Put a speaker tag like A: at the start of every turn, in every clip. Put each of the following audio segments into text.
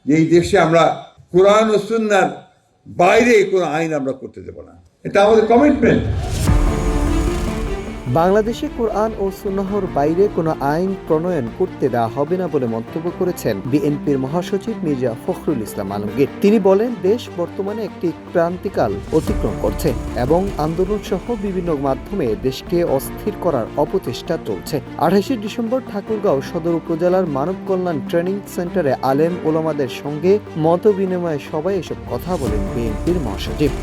A: যে এই দেশে আমরা কোরআন ও সুন্নাহর বাইরে কোনো আইন আমরা করতে দেব না, এটা আমাদের কমিটমেন্ট।
B: বাংলাদেশে কোরআন ও সুন্নাহর বাইরে কোনো আইন প্রণয়ন করতে দেওয়া হবে না বলে মন্তব্য করেছেন বিএনপির মহাসচিব মির্জা ফখরুল ইসলাম আলমগীর। তিনি বলেন, দেশ বর্তমানে একটি ক্রান্তিকাল অতিক্রম করছে এবং আন্দোলন সহ বিভিন্ন মাধ্যমে দেশকে অস্থির করার অপচেষ্টা চলছে। 28 ডিসেম্বর ঠাকুরগাঁও সদর উপজেলার মানব কল্যাণ ট্রেনিং সেন্টারে আলেম ওলামাদের সঙ্গে মত বিনিময় সভায় এসব কথা বলেন বিএনপির মহাসচিব।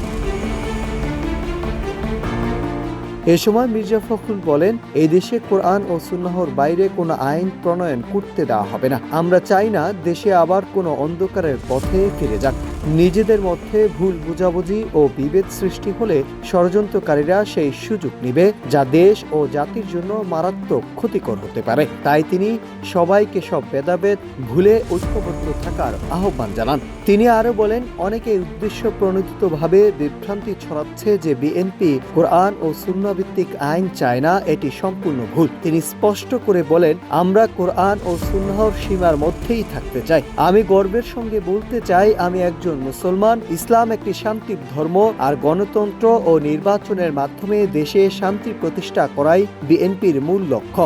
B: এ সময় মির্জা ফখরুল বলেন, এই দেশে কোরআন ও সুন্নাহর বাইরে কোনো আইন প্রণয়ন করতে দেওয়া হবে না। আমরা চাই না দেশে আবার কোনো অন্ধকারের পথে ফিরে যাক। নিজেদের মধ্যে ভুল বোঝাবুঝি ও বিভেদ সৃষ্টি হলে ষড়যন্ত্রকারীরা সেই সুযোগ নেবে, যা দেশ ও জাতির জন্য মারাত্মক ক্ষতিকর হতে পারে। তাই তিনি সবাইকে সব ভেদাভেদ ভুলে ঐক্যবদ্ধ থাকার আহ্বান জানান। তিনি আরো বলেন, অনেকে উদ্দেশ্য প্রণোদিতভাবে বিভ্রান্তি ছড়াচ্ছে যে বিএনপি কোরআন ও সুন্নাহ ভিত্তিক আইন চায় না, এটি সম্পূর্ণ ভুল। তিনি স্পষ্ট করে বলেন, আমরা কোরআন ও সুন্নাহর সীমার মধ্যেই থাকতে চাই। আমি গর্বের সঙ্গে বলতে চাই, আমি একজন মুসলমান। ইসলাম একটি শান্তির ধর্ম, আর গণতন্ত্র ও নির্বাচনের মাধ্যমে দেশে শান্তি প্রতিষ্ঠা করাই বিএনপির মূল লক্ষ্য।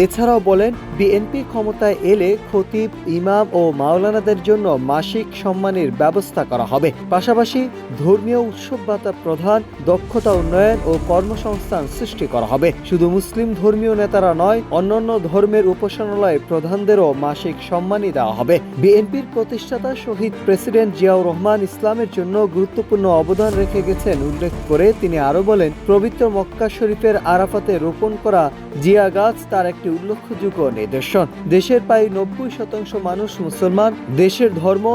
B: এছাড়াও বলেন, বিএনপি ক্ষমতায় এলে খতিব, ইমাম ও মাওলানাদের জন্য মাসিক সম্মানের ব্যবস্থা করা হবে। পাশাপাশি ধর্মীয় উৎসব ভাতা প্রদান, দক্ষতা উন্নয়ন ও কর্মসংস্থান সৃষ্টি করা হবে। শুধু মুসলিম ধর্মীয় নেতারা নয়, অন্যান্য ধর্মের উপাসনালয় প্রধানদেরও মাসিক সম্মানই দেওয়া হবে। বিএনপির প্রতিষ্ঠাতা শহীদ প্রেসিডেন্ট জিয়াউর রহমান ইসলামের জন্য গুরুত্বপূর্ণ অবদান রেখে গেছেন উল্লেখ করে তিনি আরো বলেন, পবিত্র মক্কা শরীফের আরাফাতে রোপণ করা জিয়া গাছ তার একটি উল্লেখযোগ্য নিদর্শন। দেশের প্রায় 90% মানুষ মুসলমান। দেশের ধর্ম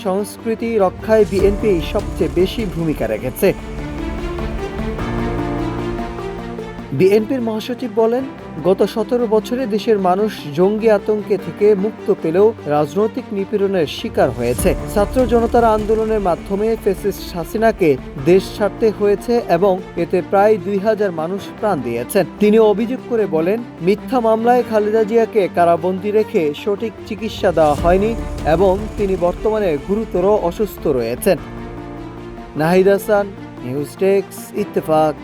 B: সংস্কৃতি রক্ষায় বিএনপি সবচেয়ে বেশি ভূমিকা রেখেছে। বিএনপির মহাসচিব বলেন, গত 17 বছরে দেশের মানুষ জঙ্গি আতঙ্কে থেকে মুক্ত পেলেও রাজনৈতিক নিপীড়নের শিকার হয়েছে। ছাত্র জনতার আন্দোলনের মাধ্যমে ফ্যাসিস্ট হাসিনাকে দেশ ছাড়তে হয়েছে এবং এতে প্রায় 2000 মানুষ প্রাণ দিয়েছেন। তিনি অভিযোগ করে বলেন, মিথ্যা মামলায় খালেদা জিয়াকে কারাবন্দী রেখে সঠিক চিকিৎসা দেওয়া হয়নি এবং তিনি বর্তমানে গুরুতর অসুস্থ রয়েছেন। Nahid Hasan, news desk, Ittefaq.